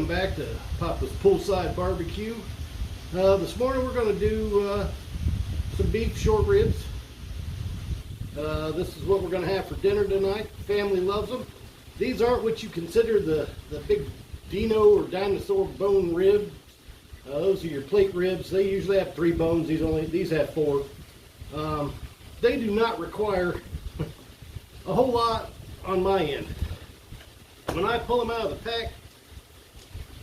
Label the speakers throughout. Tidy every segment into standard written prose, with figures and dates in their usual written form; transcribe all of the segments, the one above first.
Speaker 1: back to Papa's Poolside Barbecue. This morning we're going to do some beef short ribs. This is what we're going to have for dinner tonight. Family loves them. These aren't what you consider the big dino or dinosaur bone rib. Those are your plate ribs. They usually have 3 bones. These have 4. They do not require a whole lot on my end. When I pull them out of the pack,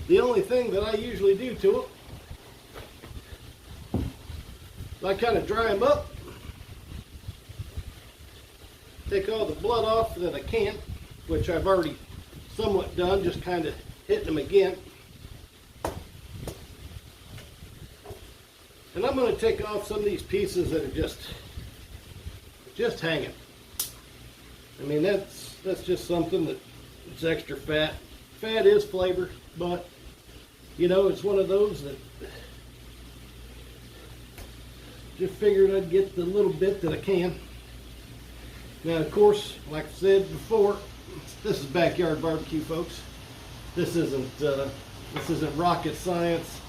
Speaker 1: the only thing that I usually do to them, I kind of dry them up, take all the blood off that I can, which I've already somewhat done, just kind of hitting them again. And I'm going to take off some of these pieces that are just hanging. I mean, that's just something that it's extra fat. Fat is flavor, but you know, it's one of those that just figured I'd get the little bit that I can. Now, of course, like I said before, this is backyard barbecue, folks. This isn't rocket science.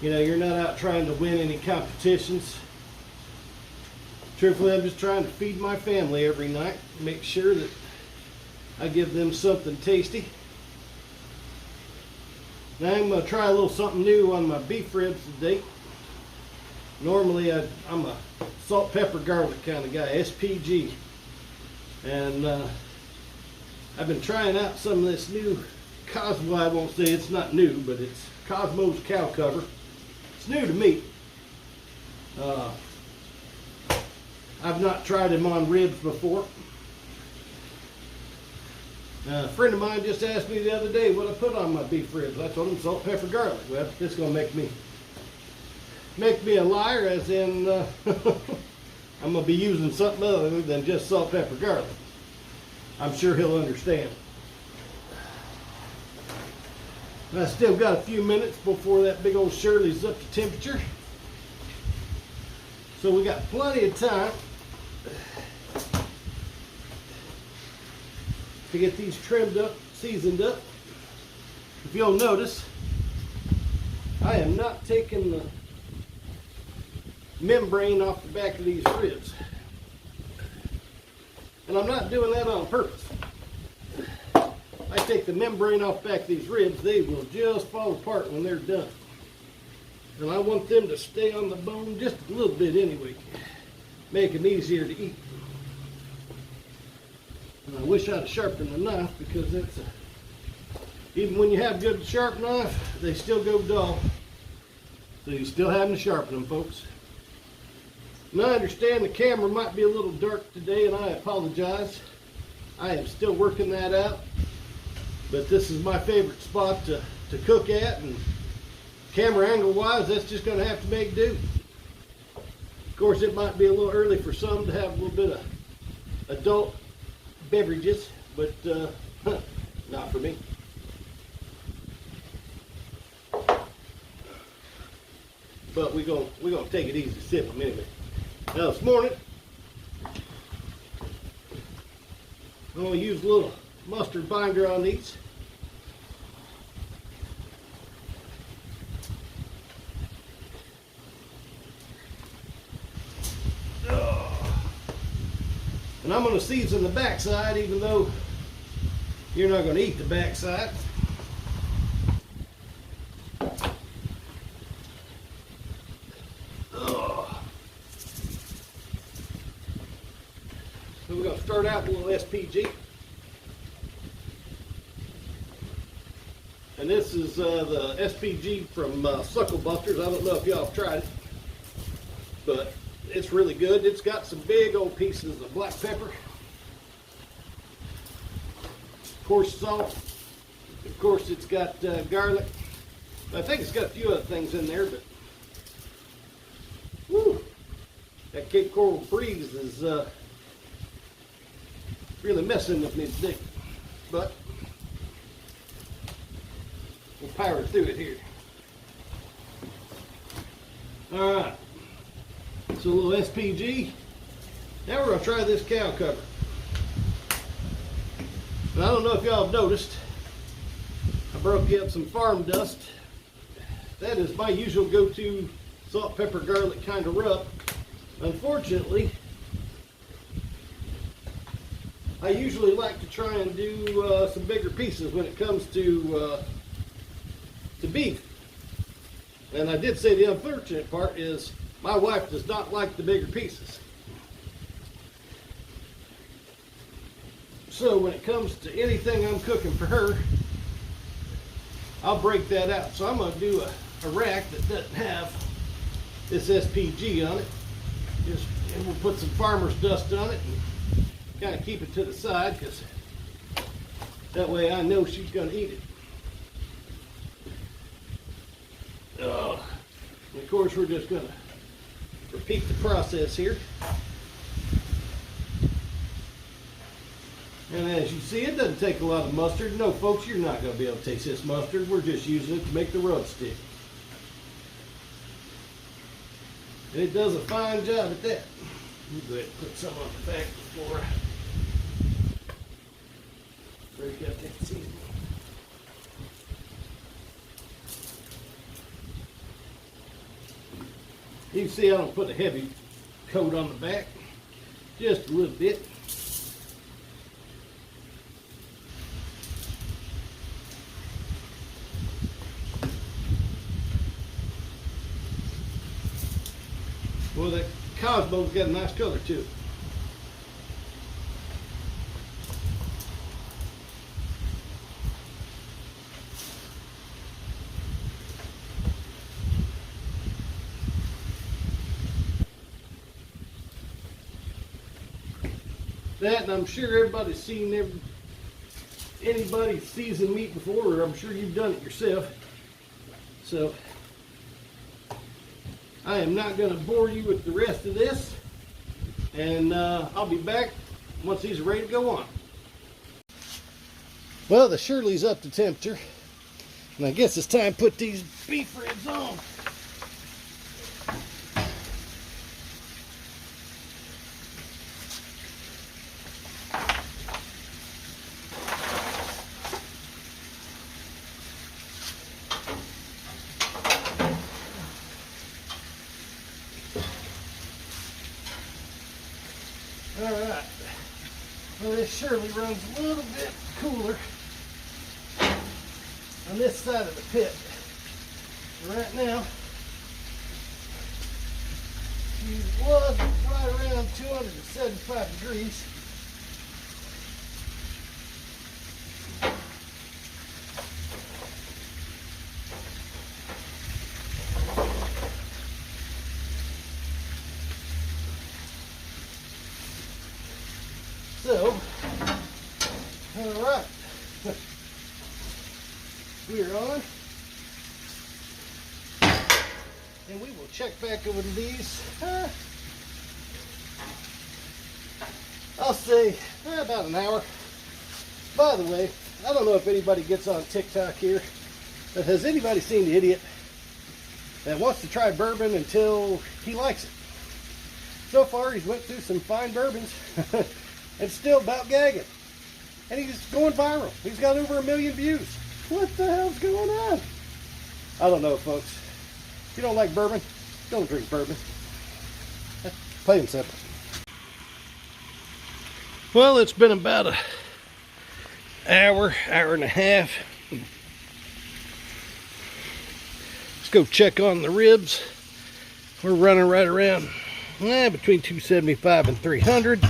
Speaker 1: You know, you're not out trying to win any competitions. Truthfully, I'm just trying to feed my family every night, make sure that I give them something tasty. Now I'm going to try a little something new on my beef ribs today. Normally I'm a salt, pepper, garlic kind of guy, SPG. And I've been trying out some of this new Cosmo. I won't say it's not new, but it's Cosmo's cow cover. It's new to me. I've not tried them on ribs before. A friend of mine just asked me the other day what I put on my beef ribs. I told him salt, pepper, garlic. Well, this is going to make me a liar, as in I'm going to be using something other than just salt, pepper, garlic. I'm sure he'll understand. I still got a few minutes before that big old Shirley's up to temperature. So we got plenty of time to get these trimmed up, seasoned up. If you'll notice, I am not taking the membrane off the back of these ribs. And I'm not doing that on purpose. I take the membrane off the back of these ribs, they will just fall apart when they're done. And I want them to stay on the bone just a little bit anyway. Make them easier to eat. And I wish I'd sharpened the knife, because even when you have good sharp knife, they still go dull. So you still having to sharpen them, folks. And I understand the camera might be a little dark today, and I apologize. I am still working that out. But this is my favorite spot to cook at, and camera angle wise, that's just going to have to make do. Of course, it might be a little early for some to have a little bit of adult beverages, but not for me. But we're gonna take it easy, sip them anyway. Now this morning, I'm gonna use a little mustard binder on these. And I'm going to season the backside, even though you're not going to eat the backside. So we're going to start out with a little SPG. And this is the SPG from Suckle Busters. I don't know if y'all have tried it, but it's really good. It's got some big old pieces of black pepper, of course salt, of course it's got garlic. I think it's got a few other things in there, but whew, that Cape Coral Freeze is really messing with me today. But we'll power through it here. All right. So a little SPG. Now we're going to try this cow cover. And I don't know if y'all have noticed, I've broke up some farm dust. That is my usual go-to salt, pepper, garlic kind of rub. Unfortunately, I usually like to try and do some bigger pieces when it comes to beef. And I did say the unfortunate part is my wife does not like the bigger pieces. So when it comes to anything I'm cooking for her, I'll break that out. So I'm going to do a rack that doesn't have this SPG on it. And we'll put some farmer's dust on it and kind of keep it to the side, because that way I know she's going to eat it. And of course, we're just going to repeat the process here. And as you see, it doesn't take a lot of mustard. No, folks, you're not going to be able to taste this mustard. We're just using it to make the rub stick. And it does a fine job at that. Let me go ahead and put some on the back before I break out that seasoning. You can see I don't put a heavy coat on the back, just a little bit. Well, that Cosmo's got a nice color too. That, and I'm sure everybody's seen anybody season meat before, or I'm sure you've done it yourself. So I am not going to bore you with the rest of this, and I'll be back once these are ready to go on. Well, the Shirley's up to temperature, and I guess it's time to put these beef ribs on. Alright, well, this Shirley runs a little bit cooler on this side of the pit. Right now, she was right around 275 degrees. So, alright, we're on, and we will check back over these, I'll say about an hour. By the way, I don't know if anybody gets on TikTok here, but has anybody seen the idiot that wants to try bourbon until he likes it? So far, he's went through some fine bourbons. And still about gagging. And he's going viral. He's got over 1 million views. What the hell's going on? I don't know, folks. If you don't like bourbon, don't drink bourbon. Plain and simple. Well, it's been about an hour and a half. Let's go check on the ribs. We're running right around between 275 and 300.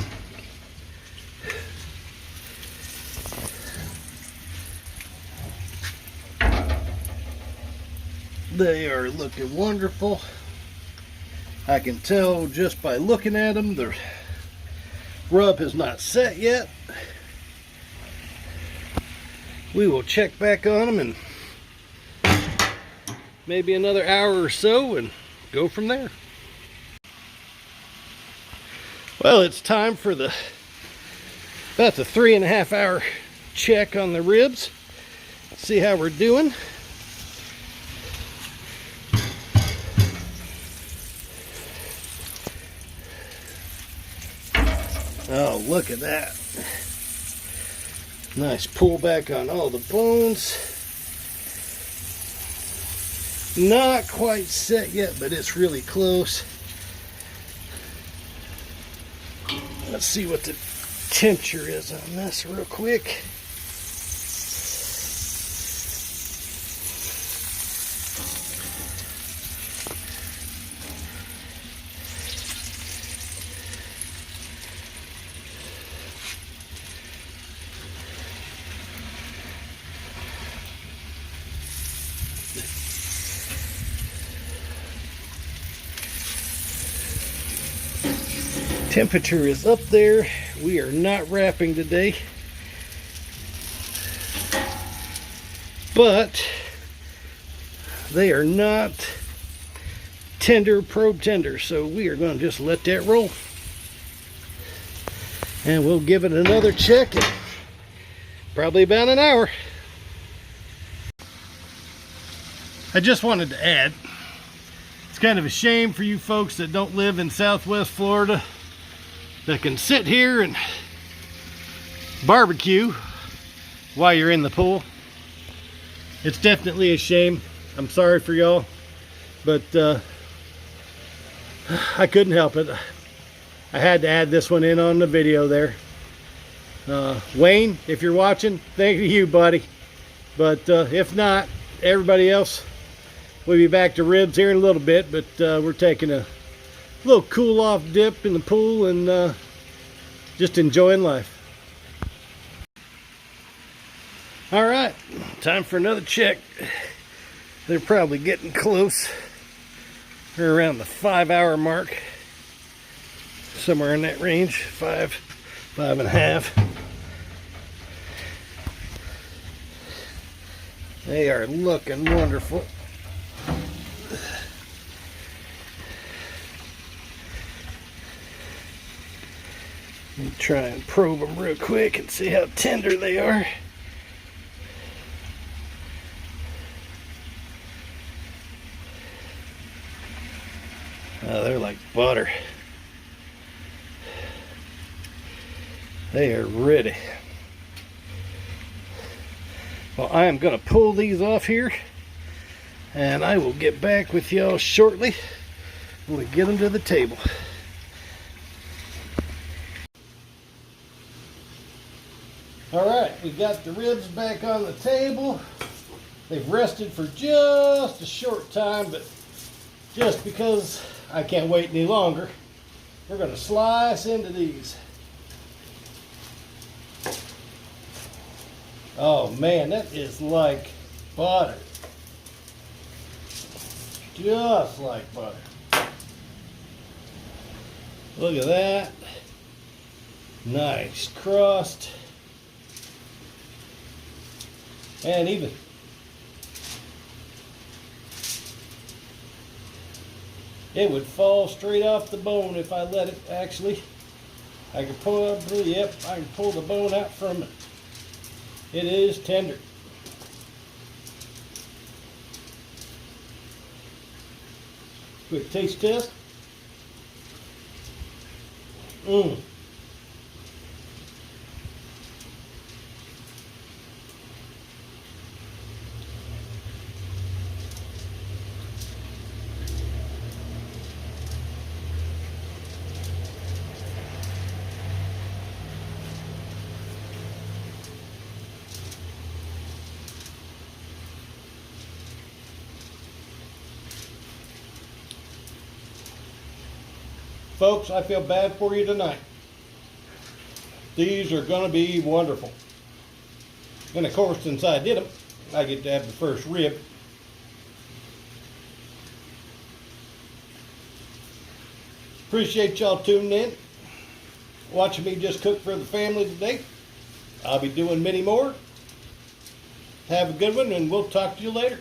Speaker 1: They are looking wonderful. I can tell just by looking at them, the rub has not set yet. We will check back on them in maybe another hour or so and go from there. Well, it's time for about the 3.5 hour check on the ribs. See how we're doing. Oh, look at that. Nice pull back on all the bones. Not quite set yet, but it's really close. Let's see what the temperature is on this real quick. Temperature is up there. We are not wrapping today, but they are not tender, probe tender, so we are going to just let that roll, and we'll give it another check in probably about an hour. I just wanted to add, it's kind of a shame for you folks that don't live in Southwest Florida that can sit here and barbecue while you're in the pool. It's definitely a shame. I'm sorry for y'all, but I couldn't help it. I had to add this one in on the video there. Wayne, if you're watching, thank you, buddy. But if not, everybody else, we'll be back to ribs here in a little bit, but we're taking a little cool off dip in the pool and just enjoying life. All right, time for another check. They're probably getting close. They're around the 5-hour mark, somewhere in that range, 5.5. They are looking wonderful. Let me try and probe them real quick and see how tender they are. Oh, they're like butter. They are ready. Well, I am going to pull these off here, and I will get back with y'all shortly when we get them to the table. All right, we got the ribs back on the table. They've rested for just a short time, but just because I can't wait any longer, we're going to slice into these. Oh man, that is like butter. Just like butter. Look at that. Nice crust. And even. It would fall straight off the bone if I let it. Actually, I can pull I can pull the bone out from it. It is tender. Quick taste test. Folks, I feel bad for you tonight. These are going to be wonderful. And of course, since I did them, I get to have the first rib. Appreciate y'all tuning in, watching me just cook for the family today. I'll be doing many more. Have a good one, and we'll talk to you later.